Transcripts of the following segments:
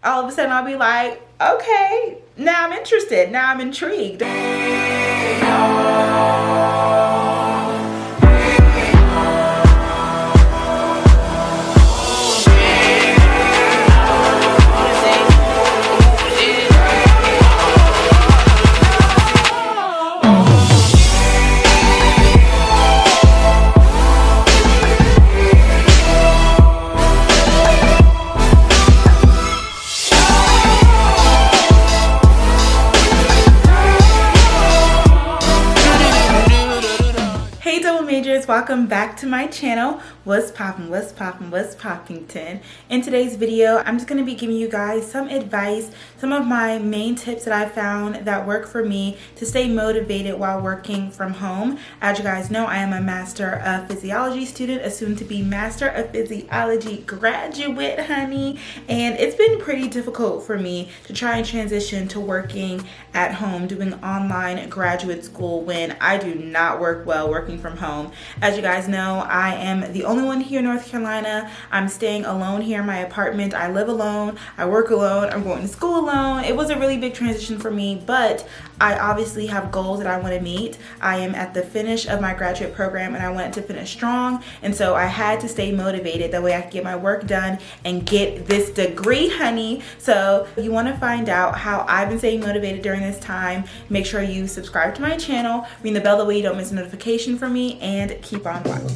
all of a sudden I'll be like, okay, now I'm interested, now I'm intrigued. Welcome back to my channel. What's poppington? In today's video, I'm just going to be giving you guys some advice, some of my main tips that I found that work for me to stay motivated while working from home. As you guys know, I am a Master of Physiology student, a soon-to-be Master of Physiology graduate, honey, and it's been pretty difficult for me to try and transition to working at home, doing online graduate school when I do not work well working from home. As you guys know, I am the only one here in North Carolina. I'm staying alone here in my apartment. I live alone, I work alone, I'm going to school alone. It was a really big transition for me, but I obviously have goals that I want to meet. I am at the finish of my graduate program and I want it to finish strong, and so I had to stay motivated. That way I could get my work done and get this degree, honey. So if you want to find out how I've been staying motivated during this time, make sure you subscribe to my channel, ring the bell that way you don't miss a notification from me, and keep on watching.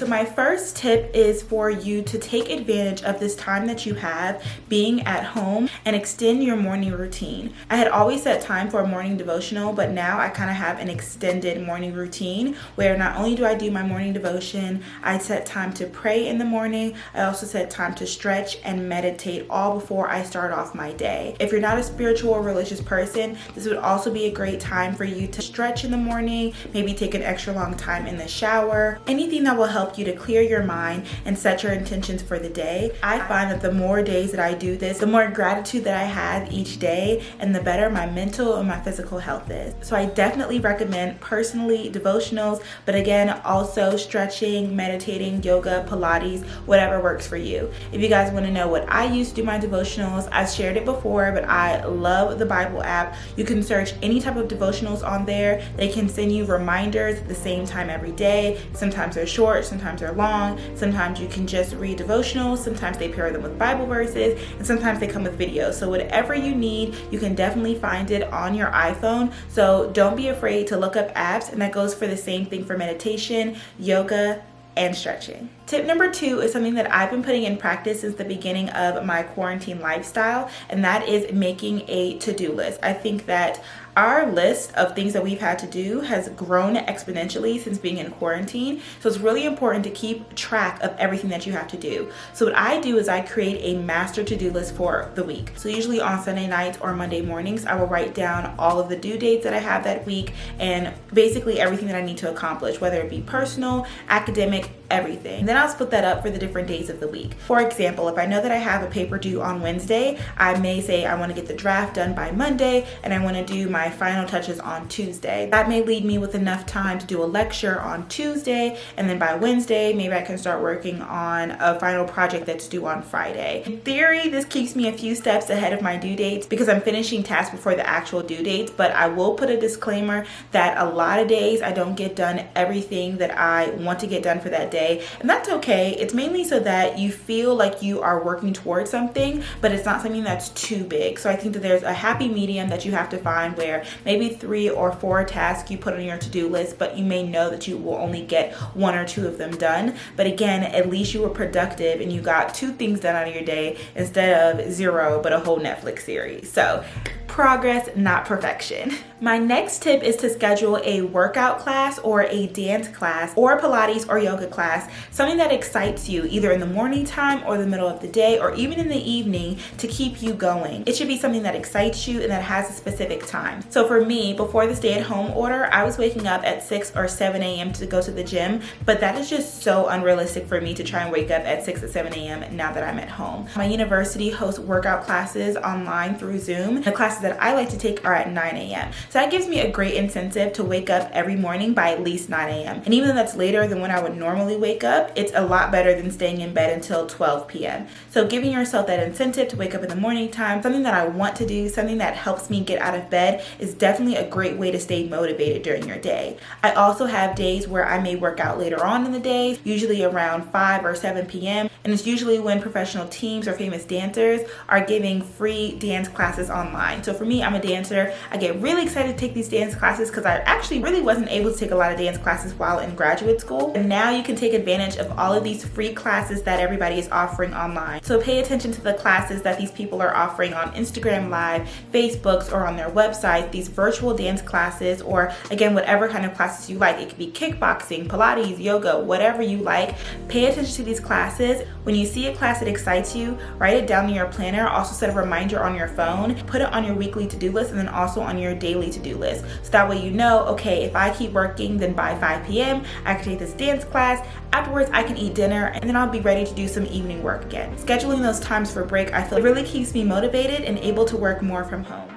My first tip is for you to take advantage of this time that you have being at home and extend your morning routine. I had always set time for a morning devotional, but now I kind of have an extended morning routine where not only do I do my morning devotion, I set time to pray in the morning. I also set time to stretch and meditate all before I start off my day. If you're not a spiritual or religious person, this would also be a great time for you to stretch in the morning, maybe take an extra long time in the shower, anything that will help you to clear your mind and set your intentions for the day. I find that the more days that I do this, the more gratitude that I have each day and the better my mental and my physical health is. So I definitely recommend personally devotionals, but again, also stretching, meditating, yoga, Pilates, whatever works for you. If you guys want to know what I use to do my devotionals, I've shared it before, but I love the Bible app. You can search any type of devotionals on there. They can send you reminders at the same time every day. Sometimes they're short, sometimes they're long, sometimes you can just read devotionals, sometimes they pair them with Bible verses, and sometimes they come with videos. So whatever you need, you can definitely find it on your iPhone. So don't be afraid to look up apps, and that goes for the same thing for meditation, yoga, and stretching. Tip number 2 is something that I've been putting in practice since the beginning of my quarantine lifestyle, and that is making a to-do list. I think that our list of things that we've had to do has grown exponentially since being in quarantine. So it's really important to keep track of everything that you have to do. So what I do is I create a master to-do list for the week. So usually on Sunday nights or Monday mornings, I will write down all of the due dates that I have that week and basically everything that I need to accomplish, whether it be personal, academic, everything. Then I'll split that up for the different days of the week. For example, if I know that I have a paper due on Wednesday, I may say I want to get the draft done by Monday and I want to do my final touches on Tuesday. That may leave me with enough time to do a lecture on Tuesday, and then by Wednesday, maybe I can start working on a final project that's due on Friday. In theory, this keeps me a few steps ahead of my due dates because I'm finishing tasks before the actual due dates, but I will put a disclaimer that a lot of days I don't get done everything that I want to get done for that day, and that's okay. It's mainly so that you feel like you are working towards something, but it's not something that's too big. So I think that there's a happy medium that you have to find where maybe 3 or 4 tasks you put on your to-do list, but you may know that you will only get 1 or 2 of them done. But again, at least you were productive and you got 2 things done out of your day instead of 0 but a whole Netflix series. So progress, not perfection. My next tip is to schedule a workout class or a dance class or Pilates or yoga class, something that excites you either in the morning time or the middle of the day or even in the evening to keep you going. It should be something that excites you and that has a specific time. So for me, before the stay-at-home order, I was waking up at 6 or 7 a.m. to go to the gym, but that is just so unrealistic for me to try and wake up at 6 or 7 a.m. now that I'm at home. My university hosts workout classes online through Zoom. The classes that I like to take are at 9 a.m. So that gives me a great incentive to wake up every morning by at least 9 a.m. And even though that's later than when I would normally wake up, it's a lot better than staying in bed until 12 p.m. So giving yourself that incentive to wake up in the morning time, something that I want to do, something that helps me get out of bed, is definitely a great way to stay motivated during your day. I also have days where I may work out later on in the day, usually around 5 or 7 p.m. And it's usually when professional teams or famous dancers are giving free dance classes online. So for me, I'm a dancer. I get really excited to take these dance classes because I actually really wasn't able to take a lot of dance classes while in graduate school. And now you can take advantage of all of these free classes that everybody is offering online. So pay attention to the classes that these people are offering on Instagram Live, Facebooks, or on their website, these virtual dance classes, or again, whatever kind of classes you like. It could be kickboxing, Pilates, yoga, whatever you like. Pay attention to these classes. When you see a class that excites you, write it down in your planner. Also set a reminder on your phone, put it on your weekly to-do list, and then also on your daily to-do list. So that way you know, okay, if I keep working, then by 5 p.m. I can take this dance class. Afterwards, I can eat dinner, and then I'll be ready to do some evening work again. Scheduling those times for break, I feel it really keeps me motivated and able to work more from home.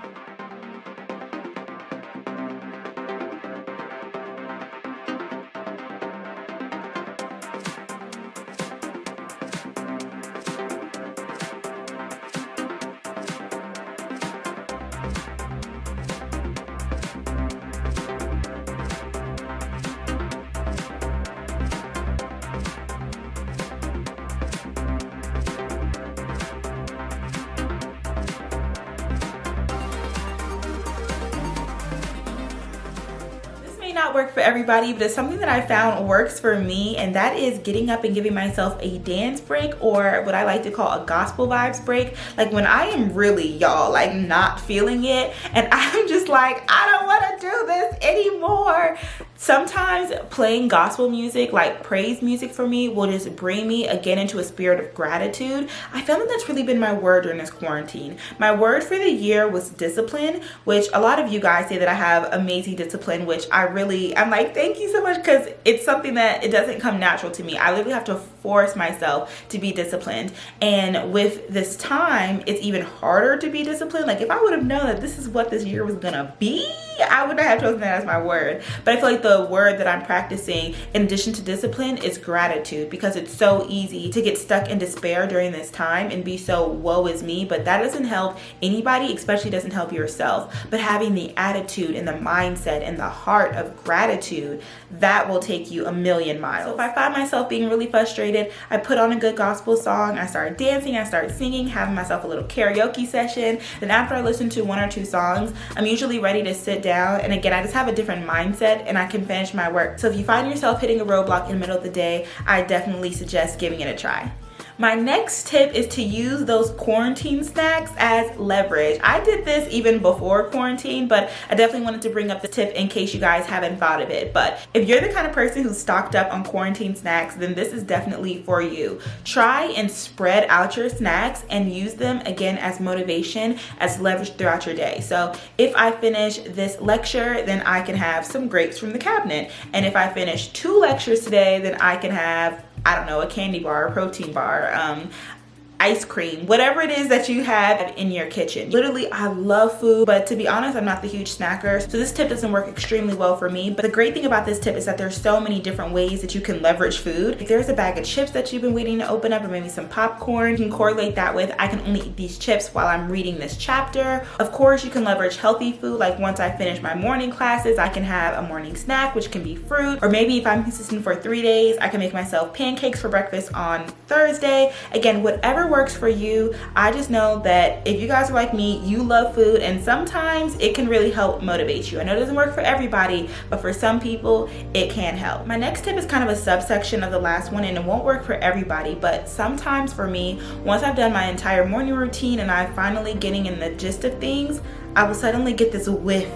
Not work for everybody, but it's something that I found works for me, and that is getting up and giving myself a dance break, or what I like to call a gospel vibes break. Like when I am really, y'all, like not feeling it and I'm just like, I don't want to do this anymore. Sometimes playing gospel music, like praise music, for me will just bring me again into a spirit of gratitude. I found that that's really been my word during this quarantine. My word for the year was discipline, which a lot of you guys say that I have amazing discipline, which I'm like, thank you so much, because it's something that it doesn't come natural to me. I literally have to force myself to be disciplined. And with this time, it's even harder to be disciplined. Like if I would have known that this is what this year was gonna be, I would not have chosen that as my word. But I feel like the word that I'm practicing in addition to discipline is gratitude, because it's so easy to get stuck in despair during this time and be so woe is me, but that doesn't help anybody, especially doesn't help yourself. But having the attitude and the mindset and the heart of gratitude, that will take you a million miles. So if I find myself being really frustrated, I put on a good gospel song, I start dancing, I start singing, having myself a little karaoke session. Then after I listen to 1 or 2 songs, I'm usually ready to sit down, and again, I just have a different mindset and I can finish my work. So if you find yourself hitting a roadblock in the middle of the day, I definitely suggest giving it a try. My next tip is to use those quarantine snacks as leverage. I did this even before quarantine, but I definitely wanted to bring up the tip in case you guys haven't thought of it. But if you're the kind of person who's stocked up on quarantine snacks, then this is definitely for you. Try and spread out your snacks and use them again as motivation, as leverage throughout your day. So if I finish this lecture, then I can have some grapes from the cabinet. And if I finish 2 lectures today, then I can have, I don't know, a candy bar, a protein bar, ice cream, whatever it is that you have in your kitchen. Literally, I love food, but to be honest, I'm not the huge snacker. So this tip doesn't work extremely well for me. But the great thing about this tip is that there's so many different ways that you can leverage food. If there's a bag of chips that you've been waiting to open up, or maybe some popcorn, you can correlate that with, I can only eat these chips while I'm reading this chapter. Of course, you can leverage healthy food. Like once I finish my morning classes, I can have a morning snack, which can be fruit. Or maybe if I'm consistent for 3 days, I can make myself pancakes for breakfast on Thursday. Again, whatever works for you. I just know that if you guys are like me, you love food, and sometimes it can really help motivate you. I know it doesn't work for everybody, but for some people, it can help. My next tip is kind of a subsection of the last one, and it won't work for everybody, but sometimes for me, once I've done my entire morning routine and I'm finally getting in the gist of things, I will suddenly get this whiff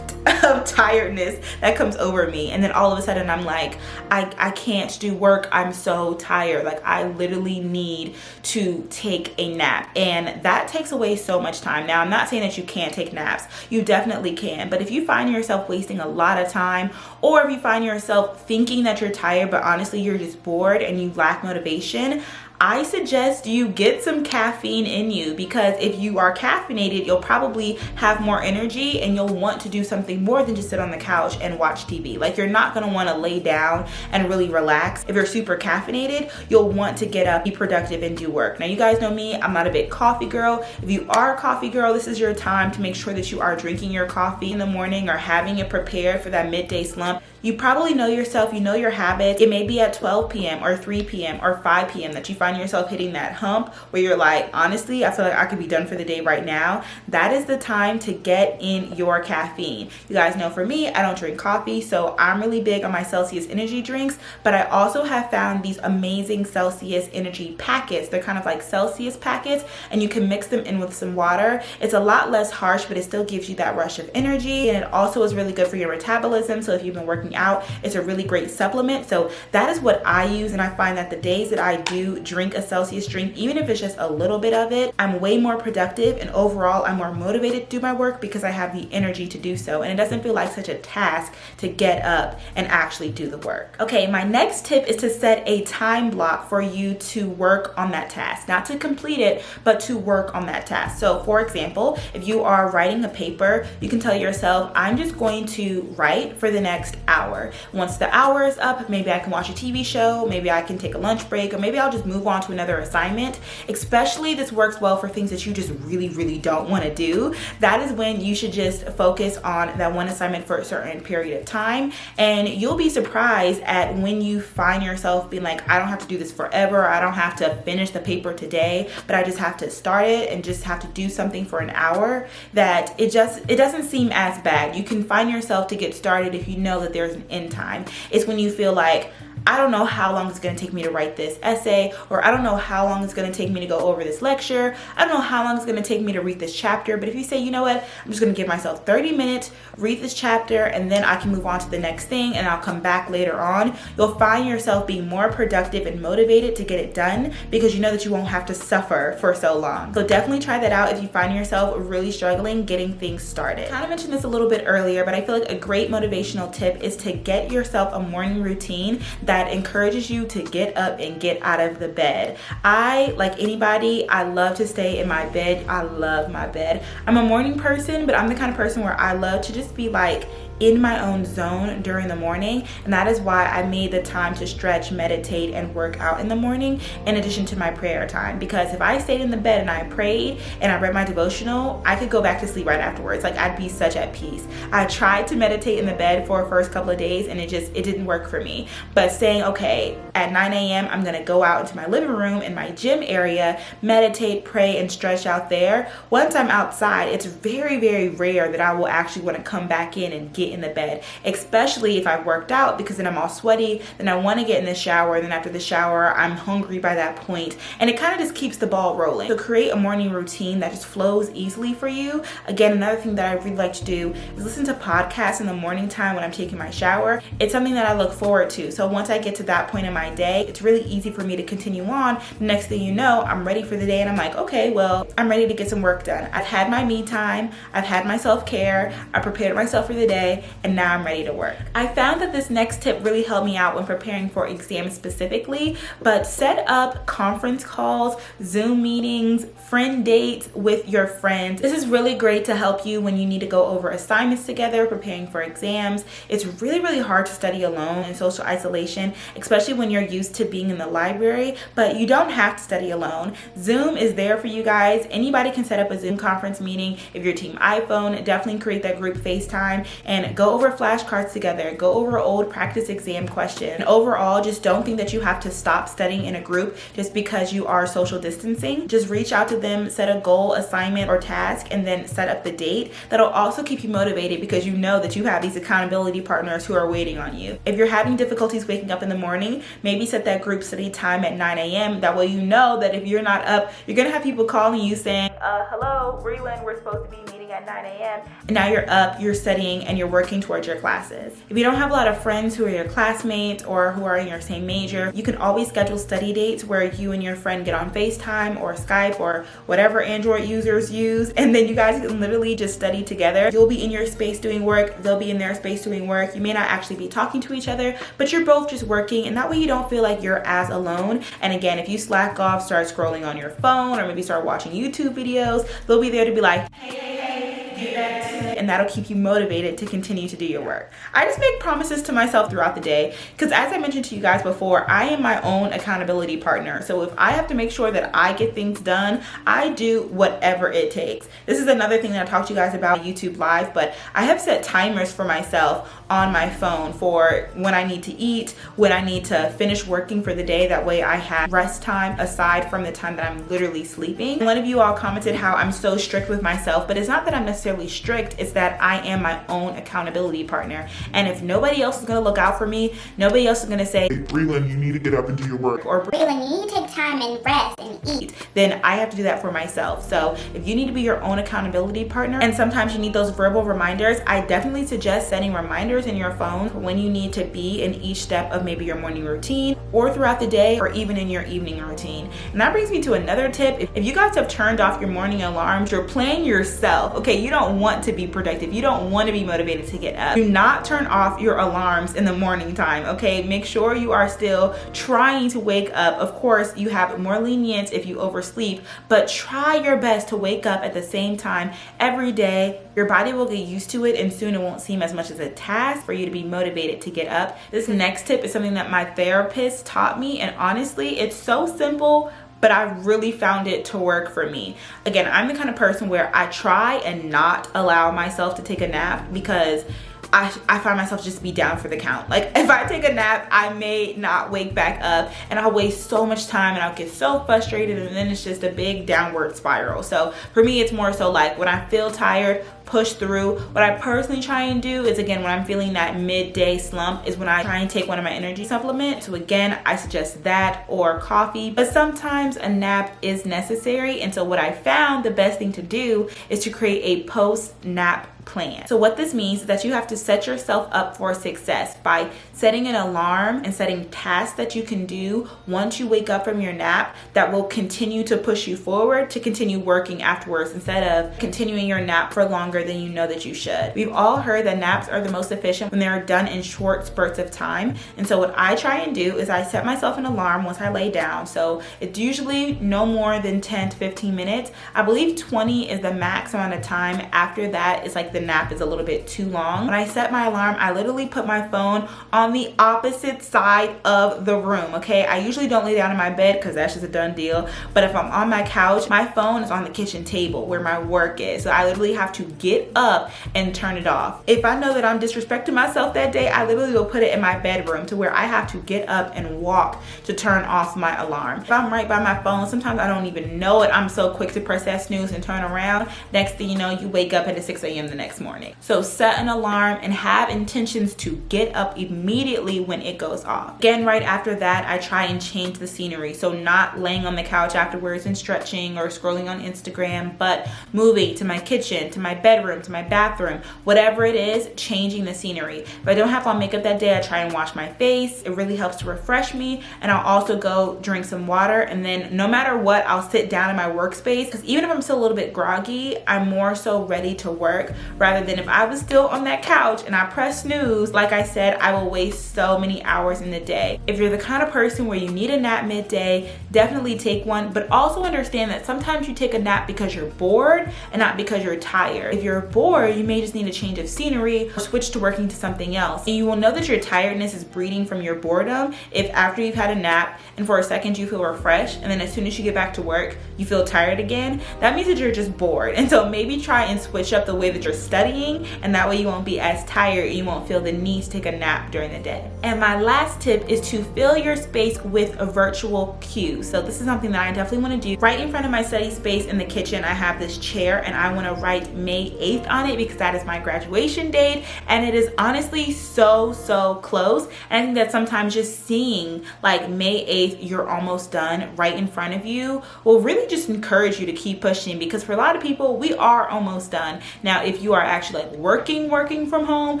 of tiredness that comes over me, and then all of a sudden I'm like, I can't do work, I'm so tired. Like I literally need to take a nap, and that takes away so much time. Now I'm not saying that you can't take naps, you definitely can, but if you find yourself wasting a lot of time, or if you find yourself thinking that you're tired but honestly you're just bored and you lack motivation, I suggest you get some caffeine in you, because if you are caffeinated, you'll probably have more energy and you'll want to do something more than just sit on the couch and watch TV. Like, you're not gonna wanna lay down and really relax. If you're super caffeinated, you'll want to get up, be productive, and do work. Now, you guys know me, I'm not a big coffee girl. If you are a coffee girl, this is your time to make sure that you are drinking your coffee in the morning or having it prepared for that midday slump. You probably know yourself, you know your habits. It may be at 12 p.m. or 3 p.m. or 5 p.m. that you find yourself hitting that hump where you're like, honestly, I feel like I could be done for the day right now. That is the time to get in your caffeine. You guys know for me, I don't drink coffee, so I'm really big on my Celsius energy drinks, but I also have found these amazing Celsius energy packets. They're kind of like Celsius packets, and you can mix them in with some water. It's a lot less harsh, but it still gives you that rush of energy, and it also is really good for your metabolism. So if you've been working out, it's a really great supplement. So that is what I use, and I find that the days that I do drink a Celsius drink, even if it's just a little bit of it, I'm way more productive, and overall I'm more motivated to do my work because I have the energy to do so, and it doesn't feel like such a task to get up and actually do the work. Okay, my next tip is to set a time block for you to work on that task, not to complete it, but to work on that task. So for example, if you are writing a paper, you can tell yourself, I'm just going to write for the next hour. Once the hour is up, maybe I can watch a TV show, maybe I can take a lunch break, or maybe I'll just move on to another assignment. Especially this works well for things that you just really don't want to do. That is when you should just focus on that one assignment for a certain period of time, and you'll be surprised at when you find yourself being like, I don't have to do this forever, I don't have to finish the paper today, but I just have to start it and just have to do something for an hour, that it doesn't seem as bad. You can find yourself to get started if you know that there's an end time. It's when you feel like, I don't know how long it's going to take me to write this essay, or I don't know how long it's going to take me to go over this lecture, I don't know how long it's going to take me to read this chapter. But if you say, you know what, I'm just going to give myself 30 minutes, read this chapter, and then I can move on to the next thing, and I'll come back later on, you'll find yourself being more productive and motivated to get it done, because you know that you won't have to suffer for so long. So definitely try that out if you find yourself really struggling getting things started. I kind of mentioned this a little bit earlier, but I feel like a great motivational tip is to get yourself a morning routine that encourages you to get up and get out of the bed. I, like anybody, I love to stay in my bed. I love my bed. I'm a morning person, but I'm the kind of person where I love to just be like in my own zone during the morning, and that is why I made the time to stretch, meditate, and work out in the morning in addition to my prayer time. Because if I stayed in the bed and I prayed and I read my devotional, I could go back to sleep right afterwards. Like, I'd be such at peace. I tried to meditate in the bed for the first couple of days, and it didn't work for me. But saying, okay, at 9 a.m. I'm gonna go out into my living room in my gym area, meditate, pray, and stretch out there. Once I'm outside, it's very rare that I will actually want to come back in and get in the bed, especially if I've worked out, because then I'm all sweaty, then I want to get in the shower, and then after the shower I'm hungry by that point, and it kind of just keeps the ball rolling. So create a morning routine that just flows easily for you. Again, another thing that I really like to do is listen to podcasts in the morning time when I'm taking my shower. It's something that I look forward to, so once I get to that point in my day, it's really easy for me to continue on. The next thing you know, I'm ready for the day, and I'm like, okay, well, I'm ready to get some work done. I've had my me time, I've had my self-care, I prepared myself for the day, and now I'm ready to work. I found that this next tip really helped me out when preparing for exams specifically, but set up conference calls, Zoom meetings, friend dates with your friends. This is really great to help you when you need to go over assignments together, preparing for exams. It's really hard to study alone in social isolation, especially when you're used to being in the library, but you don't have to study alone. Zoom is there for you guys. Anybody can set up a Zoom conference meeting. If you're team iPhone, definitely create that group FaceTime and go over flashcards together, go over old practice exam questions. And overall, just don't think that you have to stop studying in a group just because you are social distancing. Just reach out to them, set a goal, assignment, or task, and then set up the date. That'll also keep you motivated because you know that you have these accountability partners who are waiting on you. If you're having difficulties waking up in the morning, maybe set that group study time at 9 a.m. That way you know that if you're not up, you're gonna have people calling you saying, hello, Brelynn, we're supposed to be meeting morning at 9 a.m. and now you're up, you're studying, and you're working towards your classes. If you don't have a lot of friends who are your classmates or who are in your same major, you can always schedule study dates where you and your friend get on FaceTime or Skype or whatever Android users use, and then you guys can literally just study together. You'll be in your space doing work, they'll be in their space doing work. You may not actually be talking to each other, but you're both just working, and that way you don't feel like you're as alone. And again, if you slack off, start scrolling on your phone, or maybe start watching YouTube videos, they'll be there to be like, hey, get back to it. And that'll keep you motivated to continue to do your work. I just make promises to myself throughout the day because, as I mentioned to you guys before, I am my own accountability partner. So if I have to make sure that I get things done, I do whatever it takes. This is another thing that I talked to you guys about on YouTube Live, but I have set timers for myself on my phone for when I need to eat, when I need to finish working for the day. That way I have rest time aside from the time that I'm literally sleeping. One of you all commented how I'm so strict with myself, but it's not that I'm necessarily strict, it's that I am my own accountability partner. And if nobody else is gonna look out for me, nobody else is gonna say, hey, Brelynn, you need to get up and do your work, or Brelynn, you need to take time and rest and eat, then I have to do that for myself. So if you need to be your own accountability partner, and sometimes you need those verbal reminders, I definitely suggest setting reminders in your phone for when you need to be in each step of maybe your morning routine or throughout the day, or even in your evening routine. And that brings me to another tip. If you guys have turned off your morning alarms, you're playing yourself. Okay, you don't want to be productive. You don't want to be motivated to get up. Do not turn off your alarms in the morning time, okay? Make sure you are still trying to wake up. Of course, you have more lenience if you oversleep, but try your best to wake up at the same time every day. Your body will get used to it, and soon it won't seem as much as a task for you to be motivated to get up. This next tip is something that my therapist taught me, and honestly, it's so simple, but I really found it to work for me. Again, I'm the kind of person where I try and not allow myself to take a nap because I find myself just be down for the count. Like, if I take a nap, I may not wake back up, and I'll waste so much time, and I'll get so frustrated, and then it's just a big downward spiral. So for me, it's more so like when I feel tired, push through. What I personally try and do is, again, when I'm feeling that midday slump, is when I try and take one of my energy supplements. So again, I suggest that or coffee, but sometimes a nap is necessary. And so what I found the best thing to do is to create a post-nap plan. So what this means is that you have to set yourself up for success by setting an alarm and setting tasks that you can do once you wake up from your nap that will continue to push you forward to continue working afterwards, instead of continuing your nap for longer than you know that you should. We've all heard that naps are the most efficient when they're done in short spurts of time. And so what I try and do is I set myself an alarm once I lay down. So it's usually no more than 10 to 15 minutes. I believe 20 is the max amount of time. After that, it's like the nap is a little bit too long. When I set my alarm, I literally put my phone on the opposite side of the room, okay? I usually don't lay down in my bed because that's just a done deal. But if I'm on my couch, my phone is on the kitchen table where my work is. So I literally have to get up and turn it off. If I know that I'm disrespecting myself that day, I literally will put it in my bedroom to where I have to get up and walk to turn off my alarm. If I'm right by my phone, sometimes I don't even know it. I'm so quick to press that snooze and turn around. Next thing you know, you wake up at 6 a.m. the next morning. So set an alarm and have intentions to get up immediately when it goes off. Again, right after that, I try and change the scenery. So not laying on the couch afterwards and stretching or scrolling on Instagram, but moving to my kitchen, to my bedroom, to my bathroom, whatever it is, changing the scenery. If I don't have on makeup that day, I try and wash my face. It really helps to refresh me. And I'll also go drink some water. And then no matter what, I'll sit down in my workspace, because even if I'm still a little bit groggy, I'm more so ready to work, rather than if I was still on that couch and I press snooze. Like I said, I will waste so many hours in the day. If you're the kind of person where you need a nap midday, definitely take one, but also understand that sometimes you take a nap because you're bored and not because you're tired. If you're bored, you may just need a change of scenery or switch to working to something else. And you will know that your tiredness is breeding from your boredom if after you've had a nap and for a second you feel refreshed, and then as soon as you get back to work, you feel tired again. That means that you're just bored. And so maybe try and switch up the way that you're studying, and that way you won't be as tired and you won't feel the need to take a nap during the day. And my last tip is to fill your space with a virtual cues. you. So this is something that I definitely want to do. Right in front of my study space in the kitchen, I have this chair, and I want to write May 8th on it because that is my graduation date, and it is honestly so close. And I think that sometimes just seeing like May 8th, you're almost done right in front of you, will really just encourage you to keep pushing, because for a lot of people, we are almost done. Now, if you are actually like working from home,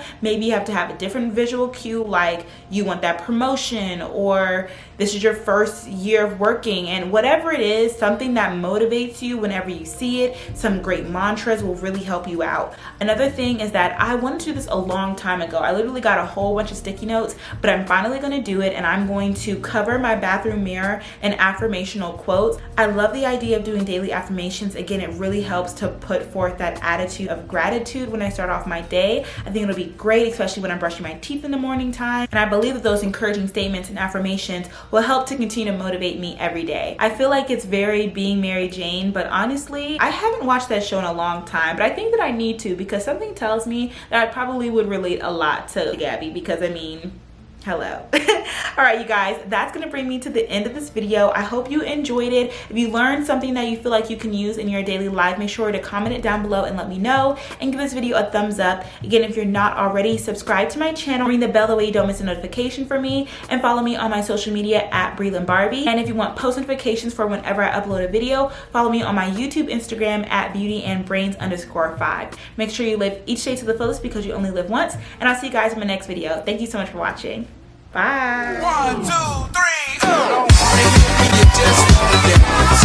maybe you have to have a different visual cue, like you want that promotion, or this is your first year of working, and whatever it is, something that motivates you whenever you see it, some great mantras will really help you out. Another thing is that I wanted to do this a long time ago. I literally got a whole bunch of sticky notes, but I'm finally going to do it, and I'm going to cover my bathroom mirror in affirmational quotes. I love the idea of doing daily affirmations. Again, it really helps to put forth that attitude of gratitude when I start off my day. I think it'll be great, especially when I'm brushing my teeth in the morning time. And I believe that those encouraging statements and affirmations will help to continue to motivate me every day. I feel like it's very Being Mary Jane, but honestly, I haven't watched that show in a long time, but I think that I need to, because something tells me that I probably would relate a lot to Gabby, because I mean, hello. All right, you guys, that's gonna bring me to the end of this video. I hope you enjoyed it. If you learned something that you feel like you can use in your daily life, make sure to comment it down below and let me know, and give this video a thumbs up. Again, if you're not already, subscribe to my channel, ring the bell that way you don't miss a notification from me, and follow me on my social media at BrelynnBarbie. And if you want post notifications for whenever I upload a video, follow me on my YouTube, Instagram at beautyandbrains_5. Make sure you live each day to the fullest, because you only live once, and I'll see you guys in my next video. Thank you so much for watching. Bye. 1, 2, 3.